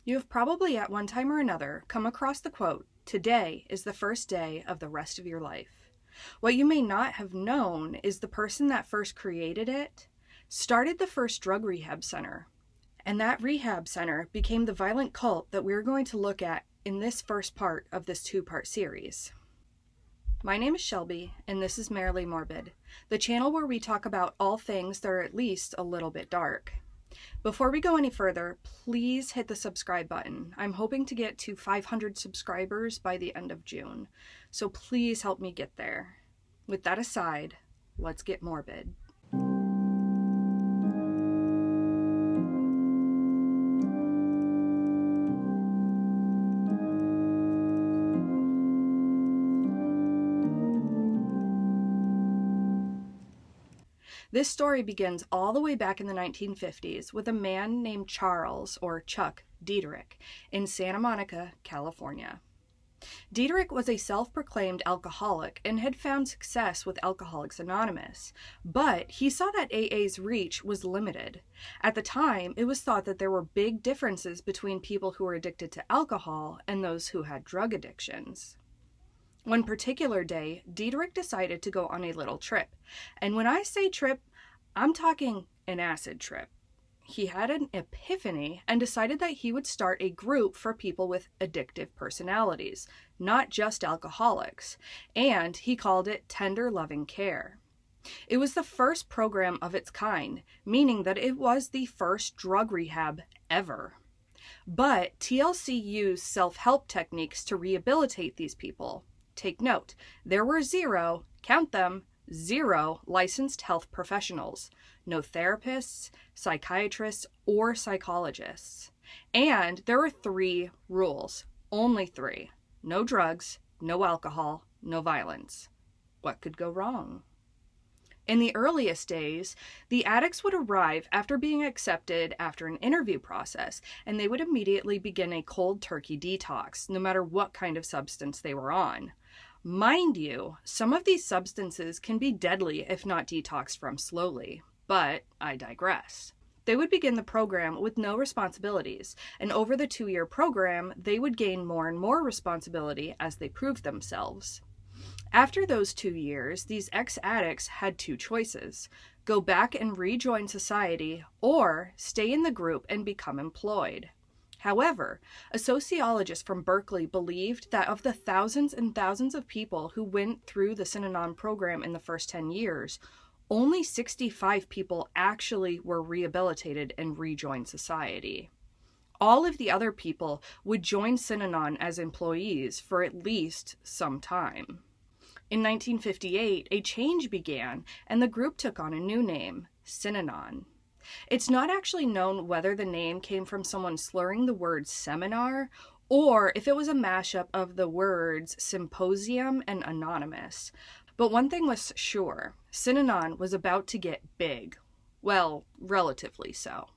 You have probably at one time or another come across the quote, "Today is the first day of the rest of your life." What you may not have known is the person that first created it started the first drug rehab center. And that rehab center became the violent cult that we're going to look at in this first part of this two-part series. My name is Shelby, and this is Merrily Morbid, the channel where we talk about all things that are at least a little bit dark. Before we go any further, please hit the subscribe button. I'm hoping to get to 500 subscribers by the end of June, so please help me get there. With that aside, let's get morbid. This story begins all the way back in the 1950s with a man named Charles, or Chuck, Dieterich, in Santa Monica, California. Dieterich was a self-proclaimed alcoholic and had found success with Alcoholics Anonymous, but he saw that AA's reach was limited. At the time, it was thought that there were big differences between people who were addicted to alcohol and those who had drug addictions. One particular day, Dieterich decided to go on a little trip. And when I say trip, I'm talking an acid trip. He had an epiphany and decided that he would start a group for people with addictive personalities, not just alcoholics, and he called it Tender Loving Care. It was the first program of its kind, meaning that it was the first drug rehab ever. But TLC used self-help techniques to rehabilitate these people. Take note, there were zero, count them, zero licensed health professionals, no therapists, psychiatrists, or psychologists. And there were 3 rules, only 3. No drugs, no alcohol, no violence. What could go wrong? In the earliest days, the addicts would arrive after being accepted after an interview process, and they would immediately begin a cold turkey detox, no matter what kind of substance they were on. Mind you, some of these substances can be deadly if not detoxed from slowly, but I digress. They would begin the program with no responsibilities, and over the 2-year program, they would gain more and more responsibility as they proved themselves. After those 2 years, these ex-addicts had 2 choices: go back and rejoin society, or stay in the group and become employed. However, a sociologist from Berkeley believed that of the thousands and thousands of people who went through the Synanon program in the first 10 years, only 65 people actually were rehabilitated and rejoined society. All of the other people would join Synanon as employees for at least some time. In 1958, a change began, and the group took on a new name, Synanon. It's not actually known whether the name came from someone slurring the word seminar, or if it was a mashup of the words symposium and anonymous. But one thing was sure, Synanon was about to get big. Well, relatively so.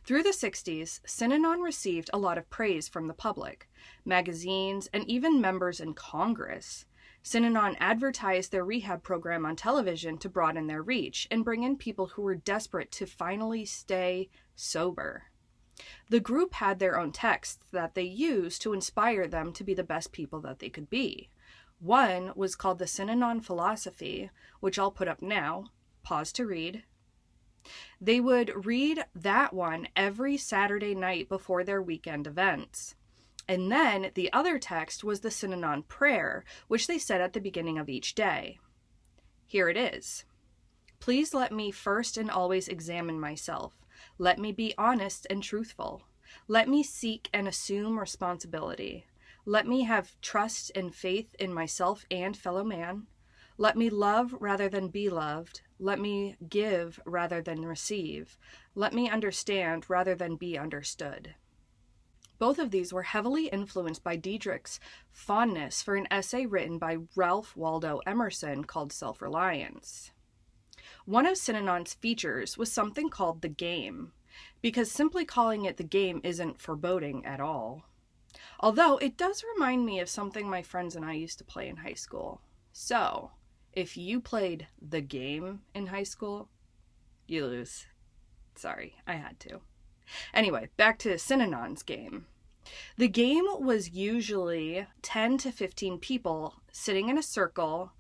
Through the 60s, Synanon received a lot of praise from the public, magazines, and even members in Congress. Synanon advertised their rehab program on television to broaden their reach and bring in people who were desperate to finally stay sober. The group had their own texts that they used to inspire them to be the best people that they could be. One was called the Synanon Philosophy, which I'll put up now. Pause to read. They would read that one every Saturday night before their weekend events. And then the other text was the Synanon prayer, which they said at the beginning of each day. Here it is. Please let me first and always examine myself. Let me be honest and truthful. Let me seek and assume responsibility. Let me have trust and faith in myself and fellow man. Let me love rather than be loved. Let me give rather than receive. Let me understand rather than be understood. Both of these were heavily influenced by Dieterich's fondness for an essay written by Ralph Waldo Emerson called Self-Reliance. One of Synanon's features was something called the game, because simply calling it the game isn't foreboding at all. Although it does remind me of something my friends and I used to play in high school. So, if you played the game in high school, you lose. Sorry, I had to. Anyway, back to Synanon's game. The game was usually 10 to 15 people sitting in a circle,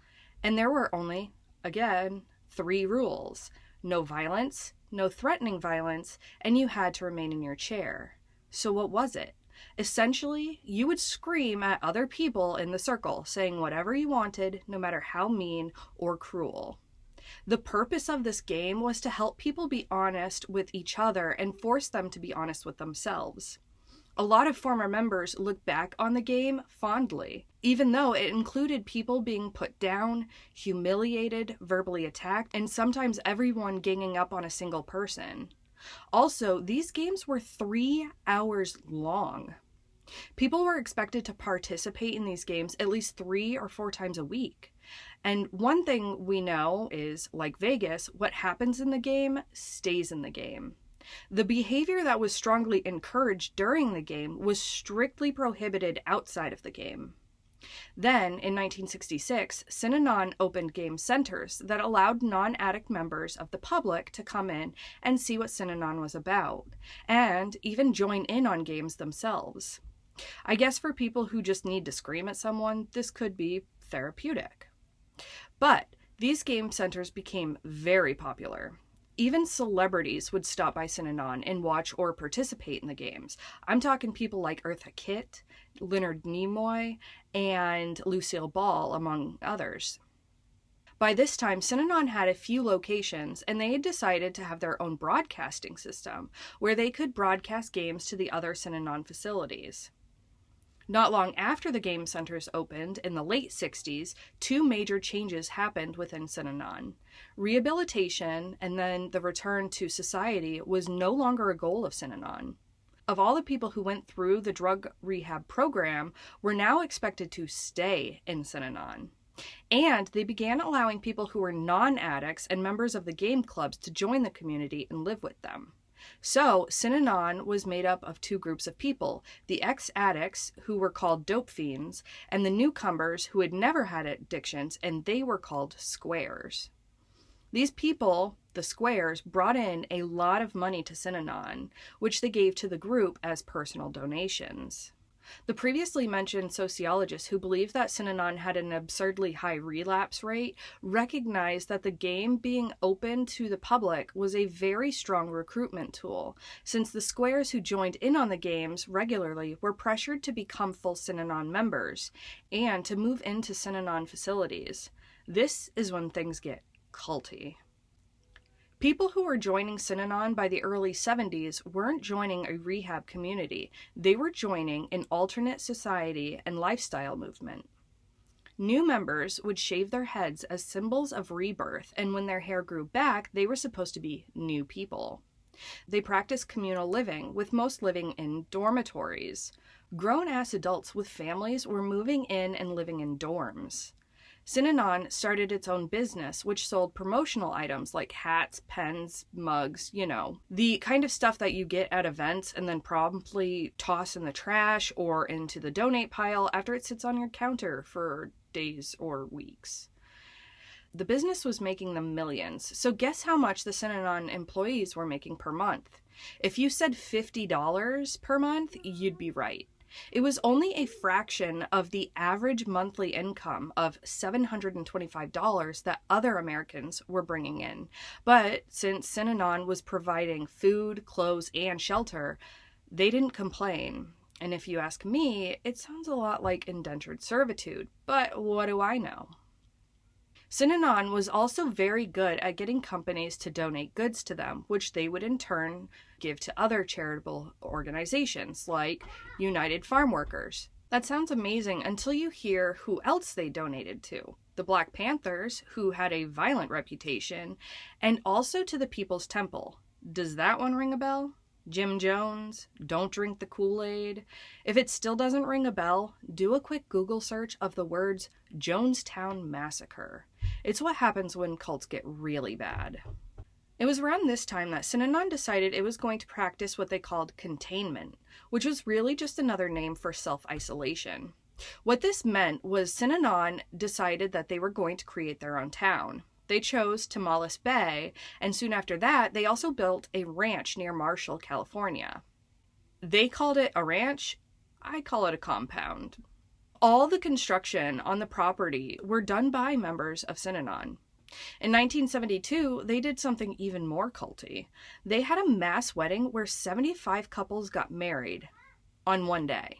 and there were only, again, 3 rules. No violence, no threatening violence, and you had to remain in your chair. So what was it? Essentially, you would scream at other people in the circle, saying whatever you wanted, no matter how mean or cruel. The purpose of this game was to help people be honest with each other and force them to be honest with themselves. A lot of former members look back on the game fondly, even though it included people being put down, humiliated, verbally attacked, and sometimes everyone ganging up on a single person. Also, these games were 3 hours long. People were expected to participate in these games at least 3 or 4 times a week. And one thing we know is, like Vegas, what happens in the game stays in the game. The behavior that was strongly encouraged during the game was strictly prohibited outside of the game. Then, in 1966, Synanon opened game centers that allowed non-addict members of the public to come in and see what Synanon was about, and even join in on games themselves. I guess for people who just need to scream at someone, this could be therapeutic. But these game centers became very popular. Even celebrities would stop by Synanon and watch or participate in the games. I'm talking people like Eartha Kitt, Leonard Nimoy, and Lucille Ball, among others. By this time, Synanon had a few locations, and they had decided to have their own broadcasting system, where they could broadcast games to the other Synanon facilities. Not long after the game centers opened, in the late 60s, 2 major changes happened within Synanon. Rehabilitation and then the return to society was no longer a goal of Synanon. Of all the people who went through the drug rehab program were now expected to stay in Synanon. And they began allowing people who were non-addicts and members of the game clubs to join the community and live with them. So, Synanon was made up of 2 groups of people, the ex-addicts, who were called dope fiends, and the newcomers who had never had addictions, and they were called squares. These people, the squares, brought in a lot of money to Synanon, which they gave to the group as personal donations. The previously mentioned sociologists who believed that Synanon had an absurdly high relapse rate recognized that the game being open to the public was a very strong recruitment tool, since the squares who joined in on the games regularly were pressured to become full Synanon members and to move into Synanon facilities. This is when things get culty. People who were joining Synanon by the early 70s weren't joining a rehab community. They were joining an alternate society and lifestyle movement. New members would shave their heads as symbols of rebirth, and when their hair grew back, they were supposed to be new people. They practiced communal living, with most living in dormitories. Grown-ass adults with families were moving in and living in dorms. Synanon started its own business, which sold promotional items like hats, pens, mugs, the kind of stuff that you get at events and then promptly toss in the trash or into the donate pile after it sits on your counter for days or weeks. The business was making them millions, so guess how much the Synanon employees were making per month? If you said $50 per month, you'd be right. It was only a fraction of the average monthly income of $725 that other Americans were bringing in. But since Synanon was providing food, clothes, and shelter, they didn't complain. And if you ask me, it sounds a lot like indentured servitude, but what do I know? Synanon was also very good at getting companies to donate goods to them, which they would in turn give to other charitable organizations like United Farm Workers. That sounds amazing until you hear who else they donated to. The Black Panthers, who had a violent reputation, and also to the People's Temple. Does that one ring a bell? Jim Jones, Don't Drink the Kool-Aid. If it still doesn't ring a bell, do a quick Google search of the words Jonestown Massacre. It's what happens when cults get really bad. It was around this time that Synanon decided it was going to practice what they called containment, which was really just another name for self-isolation. What this meant was Synanon decided that they were going to create their own town. They chose Tamales Bay, and soon after that, they also built a ranch near Marshall, California. They called it a ranch. I call it a compound. All the construction on the property were done by members of Synanon. In 1972, they did something even more culty. They had a mass wedding where 75 couples got married on one day.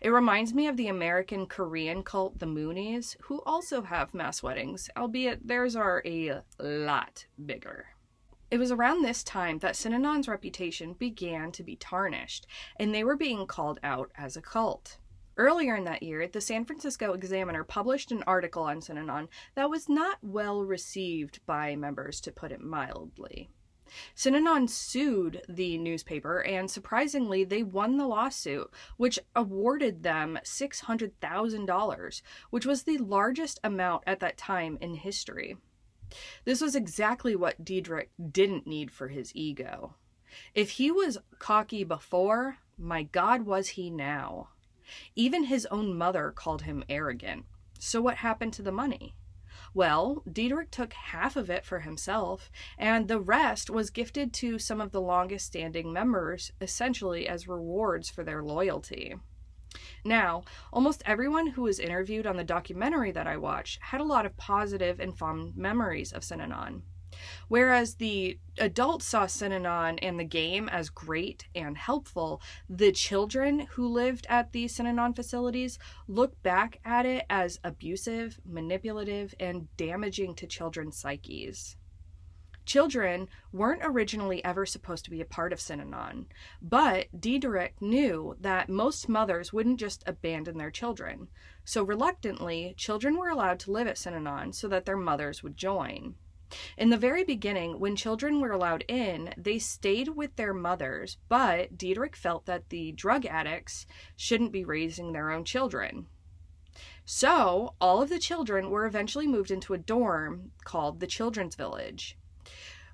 It reminds me of the American Korean cult, the Moonies, who also have mass weddings, albeit theirs are a lot bigger. It was around this time that Synanon's reputation began to be tarnished, and they were being called out as a cult. Earlier in that year, the San Francisco Examiner published an article on Synanon that was not well received by members, to put it mildly. Synanon sued the newspaper, and surprisingly, they won the lawsuit, which awarded them $600,000, which was the largest amount at that time in history. This was exactly what Diederik didn't need for his ego. If he was cocky before, my God, was he now. Even his own mother called him arrogant. So what happened to the money? Well, Diederik took half of it for himself, and the rest was gifted to some of the longest-standing members, essentially as rewards for their loyalty. Now, almost everyone who was interviewed on the documentary that I watched had a lot of positive and fond memories of Synanon. Whereas the adults saw Synanon and the game as great and helpful, the children who lived at the Synanon facilities looked back at it as abusive, manipulative, and damaging to children's psyches. Children weren't originally ever supposed to be a part of Synanon, but Diederik knew that most mothers wouldn't just abandon their children, so reluctantly, children were allowed to live at Synanon so that their mothers would join. In the very beginning, when children were allowed in, they stayed with their mothers, but Diederik felt that the drug addicts shouldn't be raising their own children. So, all of the children were eventually moved into a dorm called the Children's Village,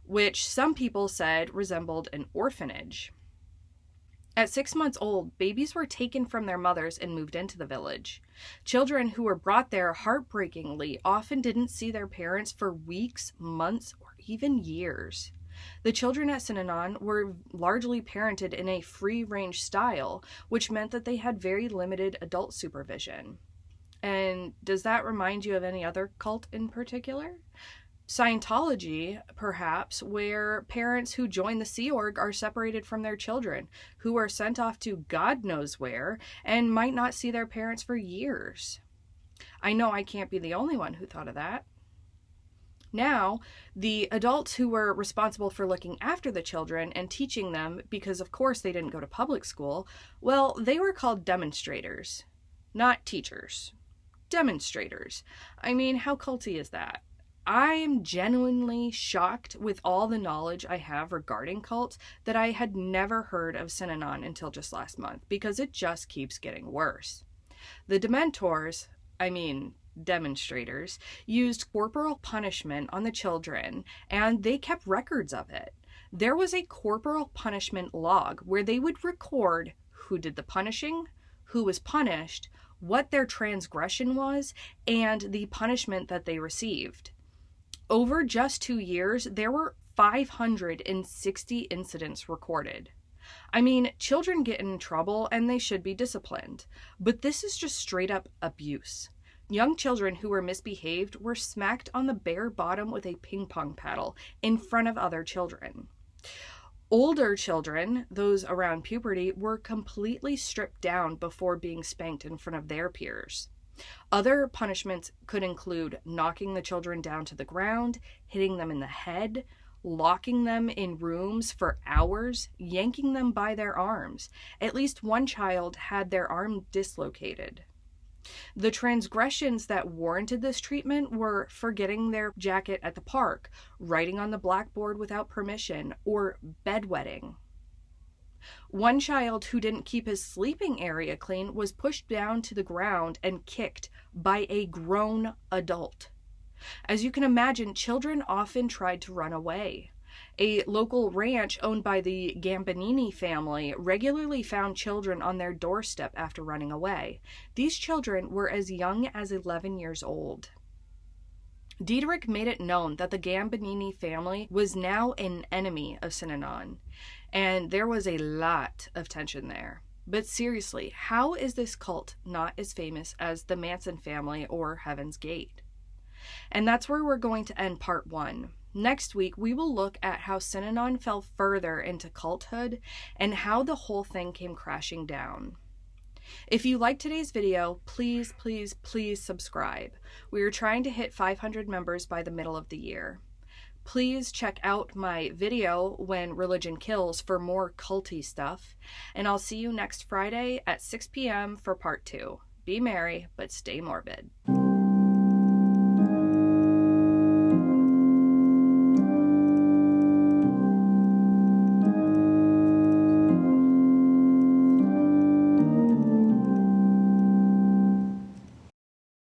which some people said resembled an orphanage. At 6 months old, babies were taken from their mothers and moved into the village. Children who were brought there heartbreakingly often didn't see their parents for weeks, months, or even years. The children at Synanon were largely parented in a free-range style, which meant that they had very limited adult supervision. And does that remind you of any other cult in particular? Scientology, perhaps, where parents who join the Sea Org are separated from their children, who are sent off to God knows where, and might not see their parents for years. I know I can't be the only one who thought of that. Now, the adults who were responsible for looking after the children and teaching them, because of course they didn't go to public school, well, they were called demonstrators. Not teachers. Demonstrators. I mean, how culty is that? I am genuinely shocked with all the knowledge I have regarding cults that I had never heard of Synanon until just last month, because it just keeps getting worse. The demonstrators, used corporal punishment on the children, and they kept records of it. There was a corporal punishment log where they would record who did the punishing, who was punished, what their transgression was, and the punishment that they received. Over just 2 years, there were 560 incidents recorded. I mean, children get in trouble and they should be disciplined, but this is just straight up abuse. Young children who were misbehaved were smacked on the bare bottom with a ping pong paddle in front of other children. Older children, those around puberty, were completely stripped down before being spanked in front of their peers. Other punishments could include knocking the children down to the ground, hitting them in the head, locking them in rooms for hours, yanking them by their arms. At least one child had their arm dislocated. The transgressions that warranted this treatment were forgetting their jacket at the park, writing on the blackboard without permission, or bedwetting. One child who didn't keep his sleeping area clean was pushed down to the ground and kicked by a grown adult. As you can imagine, children often tried to run away. A local ranch owned by the Gambonini family regularly found children on their doorstep after running away. These children were as young as 11 years old. Diederik made it known that the Gambonini family was now an enemy of Synanon, and there was a lot of tension there. But seriously, how is this cult not as famous as the Manson family or Heaven's Gate? And that's where we're going to end part 1. Next week, we will look at how Synanon fell further into culthood and how the whole thing came crashing down. If you liked today's video, please, please, please subscribe. We are trying to hit 500 members by the middle of the year. Please check out my video, When Religion Kills, for more culty stuff. And I'll see you next Friday at 6 p.m. for part 2. Be merry, but stay morbid.